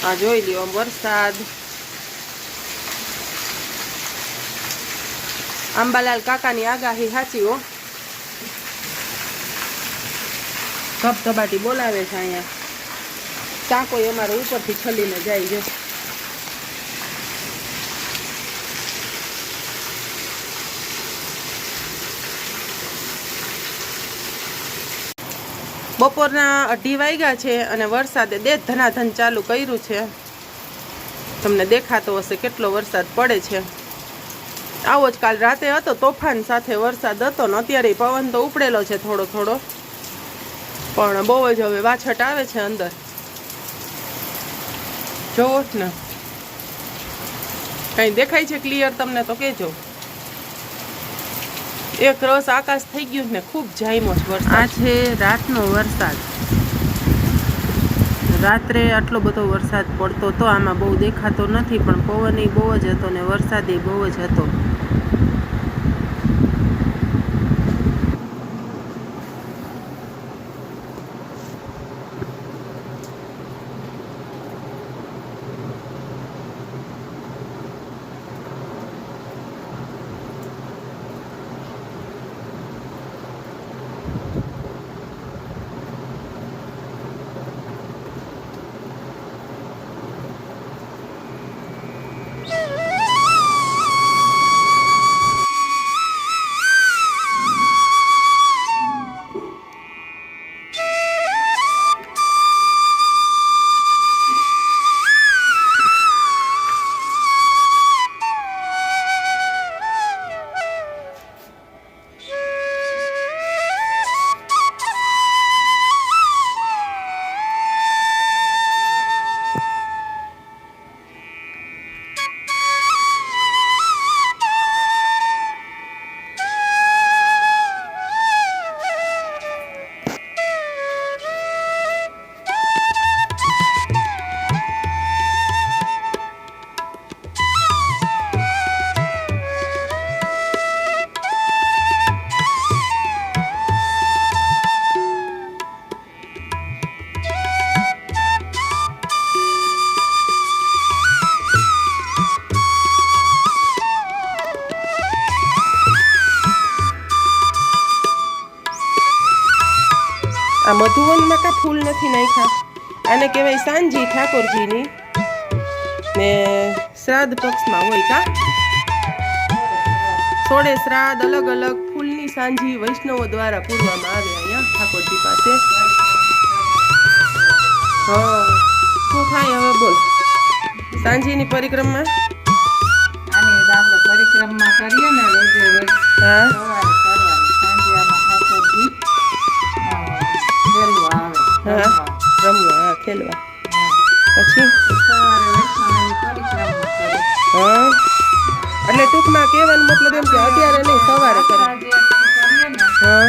આ જોઈ લ્યો વરસાદ। અંબાલાલ કાકાની આગાહી સાચી હો। ધબધબાટી બોલાવે છે અહીંયા। ચાકો અમારે ઉપરથી છલીને જાય છે। બપોરના 2:30 વાગ્યા છે અને વરસાદે દેશ ધનાધન ચાલુ કર્યું છે। તમને દેખાતો હશે કેટલો વરસાદ પડે છે। આવો જ કાલ રાતે હતો, તોફાન સાથે વરસાદ હતો ને અત્યારે પવન તો ઉપડેલો છે થોડો થોડો, પણ બહુ જ હવે વાછટ આવે છે અંદર। જોવો ને કઈ દેખાય છે ક્લિયર તમને તો કહેજો। એક રસ આકાશ થઈ ગયું ને ખૂબ જાયમો છે વરસાદ। આ છે રાતનો વરસાદ। રાત્રે આટલો બધો વરસાદ પડતો તો આમાં બહુ દેખાતો નથી, પણ પવન બહુ જ હતો ને વરસાદ બહુ જ હતો। આ મધુવનમાં કા ફૂલ નથી નાખ્યા, આને કહેવાય સાંજી ઠાકોરજીની ને શ્રાદ્ધ પક્ષમાં હોય કા સોળે શ્રાદ્ધ અલગ અલગ ફૂલની સાંજી વૈષ્ણવો દ્વારા પૂરવામાં આવે અહીંયા ઠાકોરજી પાસે। હા શું થાય હવે બોલ? સાંજીની પરિક્રમા આની આપણે પરિક્રમા કરીએ ને રોજે રોજ, હા રમવા, હા ખેલવા, પછી હા એટલે ટૂંકમાં કહેવાનો મતલબ એમ કે અત્યારે નહીં સવારે કરે। હા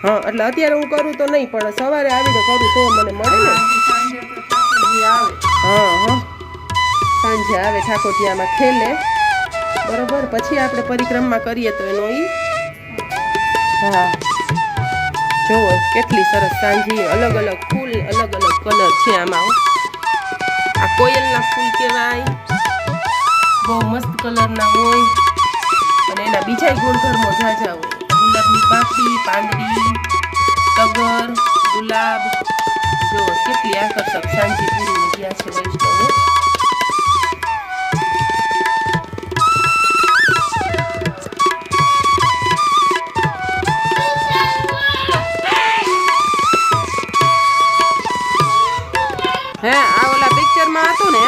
હા એટલે અત્યારે હું કરું તો નહીં, પણ સવારે આવીને કરું તો મને મળે ને। હા હા સાંજે આવે ઠાકોરજી આમાં ખેલે, બરોબર, પછી આપણે પરિક્રમા કરીએ તો એનો હા જોવો કેટલી સરસ સાંજી, અલગ અલગ ફૂલ, અલગ અલગ કલર છે આમાં। આ કોયલના ફૂલ કહેવાય, બહુ મસ્ત કલરના હોય અને એના બીજા ગુણધર્મો ઝાઝા હોય। ગુલાબની પાંખડી, પાંદડી, તગર, ગુલાબ, જો કેટલી આકર્ષક સાંજી પૂરી ગયા છે વૈષ્ણવો। હે આ ઓલા પિક્ચરમાં હતું ને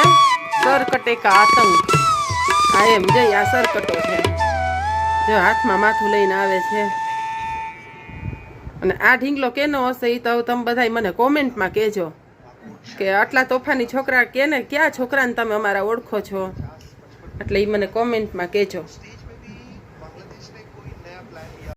સરકટે કા આતંક, આ એમ જઈ આ સરકટો છે, જો હાથમાં માથું લઈને આવે છે। અને આ ઢીંગલો કેનો હશે એ તો તમે બધા મને કોમેન્ટમાં કહેજો કે આટલા તોફાની છોકરા કેને, કયા છોકરાને તમે અમારા ઓળખો છો, એટલે એ મને કોમેન્ટમાં કહેજો।